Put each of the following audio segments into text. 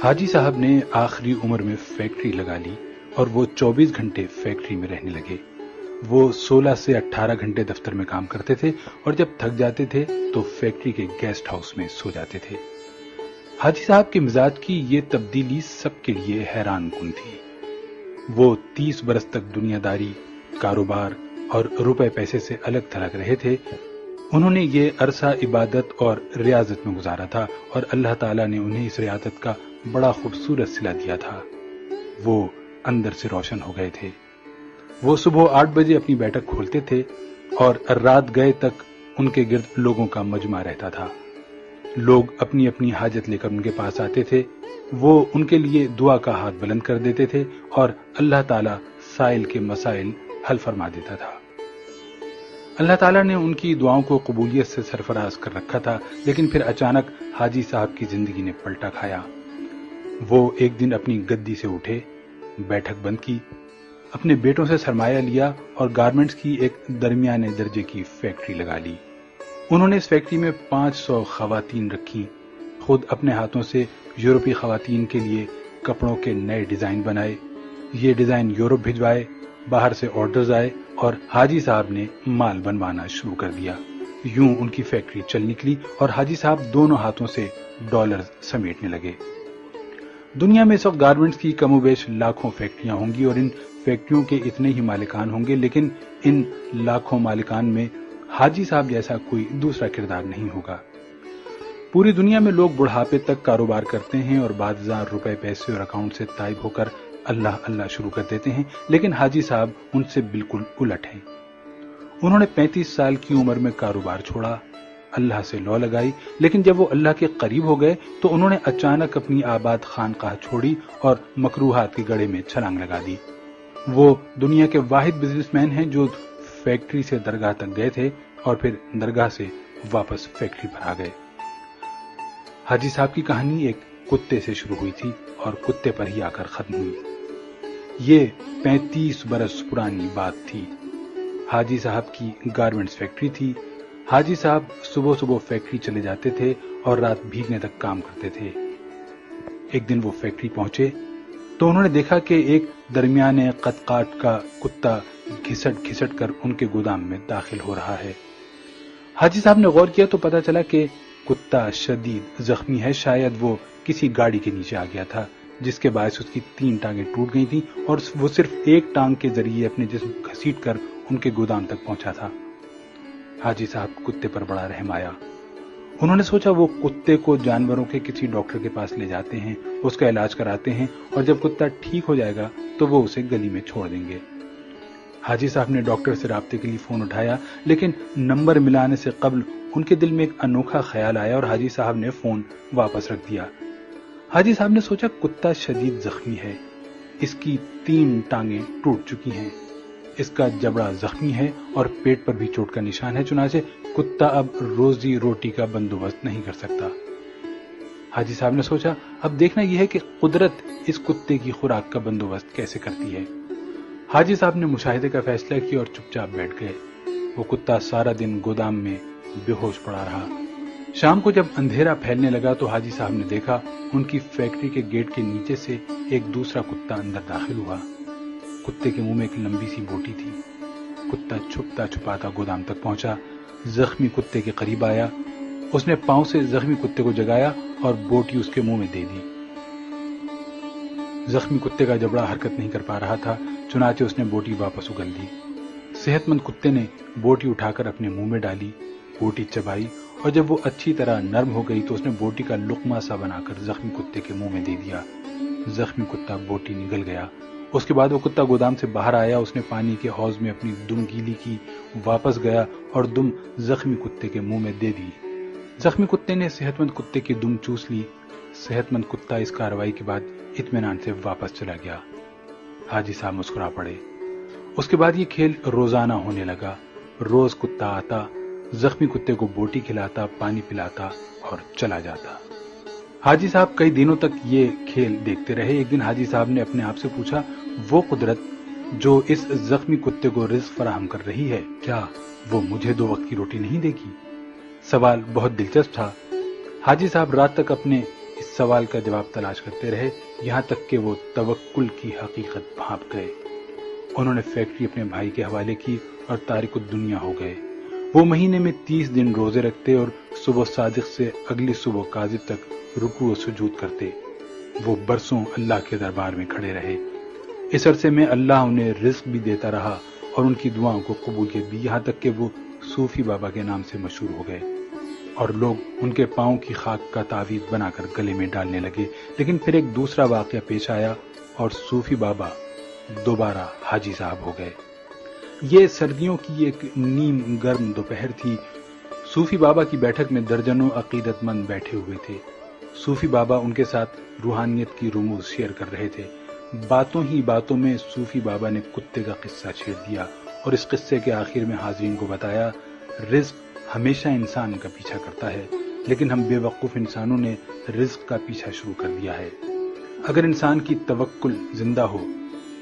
حاجی صاحب نے آخری عمر میں فیکٹری لگا لی اور وہ 24 گھنٹے فیکٹری میں رہنے لگے۔ وہ 16 سے 18 گھنٹے دفتر میں کام کرتے تھے اور جب تھک جاتے تھے تو فیکٹری کے گیسٹ ہاؤس میں سو جاتے تھے۔ حاجی صاحب کے مزاج کی یہ تبدیلی سب کے لیے حیران کن تھی۔ وہ 30 برس تک دنیا داری، کاروبار اور روپے پیسے سے الگ تھلگ رہے تھے۔ انہوں نے یہ عرصہ عبادت اور ریاضت میں گزارا تھا اور اللہ تعالیٰ نے انہیں اس ریاضت کا بڑا خوبصورت صلہ دیا تھا۔ وہ اندر سے روشن ہو گئے تھے۔ وہ صبح 8 بجے اپنی بیٹھک کھولتے تھے اور رات گئے تک ان کے گرد لوگوں کا مجمع رہتا تھا۔ لوگ اپنی اپنی حاجت لے کر ان کے پاس آتے تھے۔ وہ ان کے لیے دعا کا ہاتھ بلند کر دیتے تھے اور اللہ تعالیٰ سائل کے مسائل حل فرما دیتا تھا۔ اللہ تعالیٰ نے ان کی دعاؤں کو قبولیت سے سرفراز کر رکھا تھا، لیکن پھر اچانک حاجی صاحب کی زندگی نے پلٹا کھایا۔ وہ ایک دن اپنی گدی سے اٹھے، بیٹھک بند کی، اپنے بیٹوں سے سرمایہ لیا اور گارمنٹس کی ایک درمیانے درجے کی فیکٹری لگا لی۔ انہوں نے اس فیکٹری میں 500 خواتین رکھی، خود اپنے ہاتھوں سے یورپی خواتین کے لیے کپڑوں کے نئے ڈیزائن بنائے، یہ ڈیزائن یورپ بھجوائے، باہر سے آرڈرز آئے اور حاجی صاحب نے مال بنوانا شروع کر دیا۔ یوں ان کی فیکٹری چل نکلی اور حاجی صاحب دونوں ہاتھوں سے ڈالرز سمیٹنے لگے۔ دنیا میں اس وقت گارمنٹس کی کم و بیش لاکھوں فیکٹریاں ہوں گی اور ان فیکٹریوں کے اتنے ہی مالکان ہوں گے، لیکن ان لاکھوں مالکان میں حاجی صاحب جیسا کوئی دوسرا کردار نہیں ہوگا۔ پوری دنیا میں لوگ بڑھاپے تک کاروبار کرتے ہیں اور بعض ہزار روپے پیسے اور اکاؤنٹ سے تائب ہو کر اللہ اللہ شروع کر دیتے ہیں، لیکن حاجی صاحب ان سے بالکل الٹ ہیں۔ انہوں نے 35 سال کی عمر میں کاروبار چھوڑا، اللہ سے لو لگائی، لیکن جب وہ اللہ کے قریب ہو گئے تو انہوں نے اچانک اپنی آباد خانقاہ چھوڑی اور مکروہات کے گڑھے میں چھلانگ لگا دی۔ وہ دنیا کے واحد بزنس مین ہیں جو فیکٹری سے درگاہ تک گئے تھے اور پھر درگاہ سے واپس فیکٹری پر آ گئے۔ حاجی صاحب کی کہانی ایک کتے سے شروع ہوئی تھی اور کتے پر ہی آ کر ختم ہوئی۔ یہ 35 برس پرانی بات تھی۔ حاجی صاحب کی گارمنٹس فیکٹری تھی۔ حاجی صاحب صبح صبح فیکٹری چلے جاتے تھے اور رات بھیگنے تک کام کرتے تھے۔ ایک دن وہ فیکٹری پہنچے تو انہوں نے دیکھا کہ ایک درمیانے قد کاٹ کا کتا گھسٹ گھسٹ کر ان کے گودام میں داخل ہو رہا ہے۔ حاجی صاحب نے غور کیا تو پتا چلا کہ کتا شدید زخمی ہے، شاید وہ کسی گاڑی کے نیچے آ گیا تھا جس کے باعث اس کی 3 ٹانگیں ٹوٹ گئی تھیں اور وہ صرف ایک ٹانگ کے ذریعے اپنے جسم گھسیٹ کر ان کے گودام تک پہنچا تھا۔ حاجی صاحب کتے پر بڑا رحم آیا۔ انہوں نے سوچا وہ کتے کو جانوروں کے کسی ڈاکٹر کے پاس لے جاتے ہیں، اس کا علاج کراتے ہیں اور جب کتا ٹھیک ہو جائے گا تو وہ اسے گلی میں چھوڑ دیں گے۔ حاجی صاحب نے ڈاکٹر سے رابطے کے لیے فون اٹھایا، لیکن نمبر ملانے سے قبل ان کے دل میں ایک انوکھا خیال آیا اور حاجی صاحب نے فون واپس رکھ دیا۔ حاجی صاحب نے سوچا کتا شدید زخمی ہے، اس کی 3 ٹانگیں ٹوٹ چکی ہیں، اس کا جبڑا زخمی ہے اور پیٹ پر بھی چوٹ کا نشان ہے، چنانچہ کتا اب روزی روٹی کا بندوبست نہیں کر سکتا۔ حاجی صاحب نے سوچا اب دیکھنا یہ ہے کہ قدرت اس کتے کی خوراک کا بندوبست کیسے کرتی ہے۔ حاجی صاحب نے مشاہدے کا فیصلہ کیا اور چپ چاپ بیٹھ گئے۔ وہ کتا سارا دن گودام میں بے ہوش پڑا رہا۔ شام کو جب اندھیرا پھیلنے لگا تو حاجی صاحب نے دیکھا ان کی فیکٹری کے گیٹ کے نیچے سے ایک دوسرا کتا اندر داخل ہوا۔ کتے کے منہ میں ایک لمبی سی بوٹی تھی۔ کتا چھپتا چھپاتا گودام تک پہنچا، زخمی کتے کے قریب آیا، اس نے پاؤں سے زخمی کتے کو جگایا اور بوٹی اس کے منہ میں دے دی۔ زخمی کتے کا جبڑا حرکت نہیں کر پا رہا تھا، چنانچہ اس نے بوٹی واپس اگل دی۔ صحت مند کتے نے بوٹی اٹھا کر اپنے منہ میں ڈالی، بوٹی چبائی اور جب وہ اچھی طرح نرم ہو گئی تو اس نے بوٹی کا لقمہ سا بنا کر زخمی کتے کے منہ میں دے دیا۔ زخمی کتا بوٹی نگل گیا۔ اس کے بعد وہ کتا گودام سے باہر آیا، اس نے پانی کے حوض میں اپنی دم گیلی کی، واپس گیا اور دم زخمی کتے کے منہ میں دے دی۔ زخمی کتے نے صحت مند کتے کی دم چوس لی۔ صحت مند کتا اس کارروائی کے بعد اطمینان سے واپس چلا گیا۔ حاجی صاحب مسکرا پڑے۔ اس کے بعد یہ کھیل روزانہ ہونے لگا۔ روز کتا آتا، زخمی کتے کو بوٹی کھلاتا، پانی پلاتا اور چلا جاتا۔ حاجی صاحب کئی دنوں تک یہ کھیل دیکھتے رہے۔ ایک دن حاجی صاحب نے اپنے آپ سے پوچھا، وہ قدرت جو اس زخمی کتے کو رزق فراہم کر رہی ہے، کیا وہ مجھے 2 وقت کی روٹی نہیں دے گی؟ سوال بہت دلچسپ تھا۔ حاجی صاحب رات تک اپنے اس سوال کا جواب تلاش کرتے رہے یہاں تک کہ وہ توکل کی حقیقت بھانپ گئے۔ انہوں نے فیکٹری اپنے بھائی کے حوالے کی اور تارک الدنیا ہو گئے۔ وہ مہینے میں 30 دن روزے رکھتے اور صبح صادق سے اگلی صبح کاذب تک رکوع و سجود کرتے۔ وہ برسوں اللہ کے دربار میں کھڑے رہے۔ اس عرصے میں اللہ انہیں رزق بھی دیتا رہا اور ان کی دعاؤں کو قبولیت بھی، یہاں تک کہ وہ صوفی بابا کے نام سے مشہور ہو گئے اور لوگ ان کے پاؤں کی خاک کا تعویذ بنا کر گلے میں ڈالنے لگے۔ لیکن پھر ایک دوسرا واقعہ پیش آیا اور صوفی بابا دوبارہ حاجی صاحب ہو گئے۔ یہ سردیوں کی ایک نیم گرم دوپہر تھی۔ صوفی بابا کی بیٹھک میں درجنوں عقیدت مند بیٹھے ہوئے تھے۔ صوفی بابا ان کے ساتھ روحانیت کی رموز شیئر کر رہے تھے۔ باتوں ہی باتوں میں صوفی بابا نے کتے کا قصہ چھیڑ دیا اور اس قصے کے آخر میں حاضرین کو بتایا، رزق ہمیشہ انسان کا پیچھا کرتا ہے، لیکن ہم بے وقوف انسانوں نے رزق کا پیچھا شروع کر دیا ہے۔ اگر انسان کی توکل زندہ ہو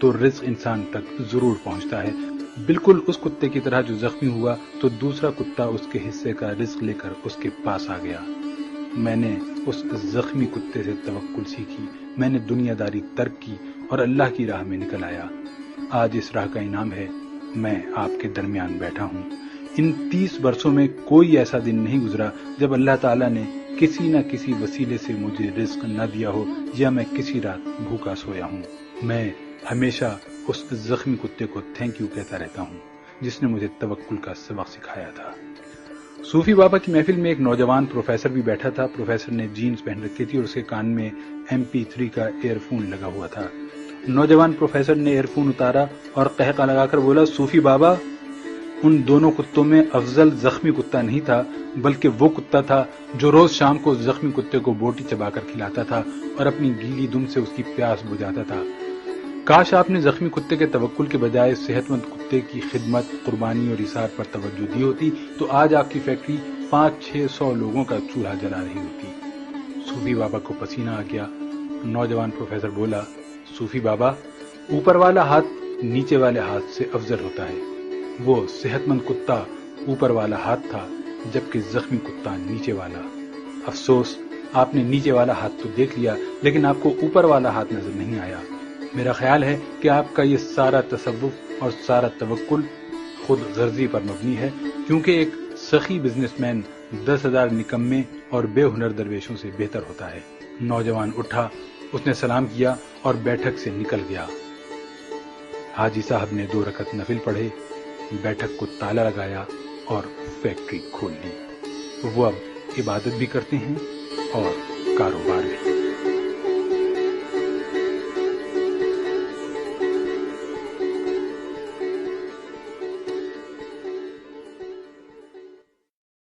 تو رزق انسان تک ضرور پہنچتا ہے، بالکل اس کتے کی طرح جو زخمی ہوا تو دوسرا کتا اس کے حصے کا رزق لے کر اس کے پاس آ گیا۔ میں نے اس زخمی کتے سے توکل سیکھی، میں نے دنیا داری ترک کی اور اللہ کی راہ میں نکل آیا۔ آج اس راہ کا انعام ہے، میں آپ کے درمیان بیٹھا ہوں۔ ان 30 برسوں میں کوئی ایسا دن نہیں گزرا جب اللہ تعالیٰ نے کسی نہ کسی وسیلے سے مجھے رزق نہ دیا ہو یا میں کسی رات بھوکا سویا ہوں۔ میں ہمیشہ اس زخمی کتے کو تھینک یو کہتا رہتا ہوں جس نے مجھے توکل کا سبق سکھایا تھا۔ صوفی بابا کی محفل میں ایک نوجوان پروفیسر بھی بیٹھا تھا۔ پروفیسر نے جینز پہن رکھی تھی اور اس کے کان میں MP3 کا ایئر فون لگا ہوا تھا۔ نوجوان پروفیسر نے ایئر فون اتارا اور قہقہ لگا کر بولا، صوفی بابا، ان دونوں کتوں میں افضل زخمی کتا نہیں تھا، بلکہ وہ کتا تھا جو روز شام کو زخمی کتے کو بوٹی چبا کر کھلاتا تھا اور اپنی گیلی دم سے اس کی پیاس بجھاتا تھا۔ کاش آپ نے زخمی کتے کے توکل کے بجائے صحت مند کتے کی خدمت، قربانی اور ایثار پر توجہ دی ہوتی تو آج آپ کی فیکٹری 500-600 لوگوں کا چولہا جلا رہی ہوتی۔ صوفی بابا کو پسینہ آ گیا۔ نوجوان پروفیسر بولا، صوفی بابا، اوپر والا ہاتھ نیچے والے ہاتھ سے افضل ہوتا ہے۔ وہ صحت مند کتا اوپر والا ہاتھ تھا جبکہ زخمی کتا نیچے والا۔ افسوس، آپ نے نیچے والا ہاتھ تو دیکھ لیا لیکن آپ کو اوپر والا ہاتھ نظر نہیں آیا۔ میرا خیال ہے کہ آپ کا یہ سارا تصوف اور سارا توکل خود غرضی پر مبنی ہے، کیونکہ ایک سخی بزنس مین 10,000 نکمے اور بے ہنر درویشوں سے بہتر ہوتا ہے۔ نوجوان اٹھا، اس نے سلام کیا اور بیٹھک سے نکل گیا۔ حاجی صاحب نے 2 رکعت نفل پڑھے، بیٹھک کو تالا لگایا اور فیکٹری کھول لی۔ وہ اب عبادت بھی کرتے ہیں اور کاروبار بھی۔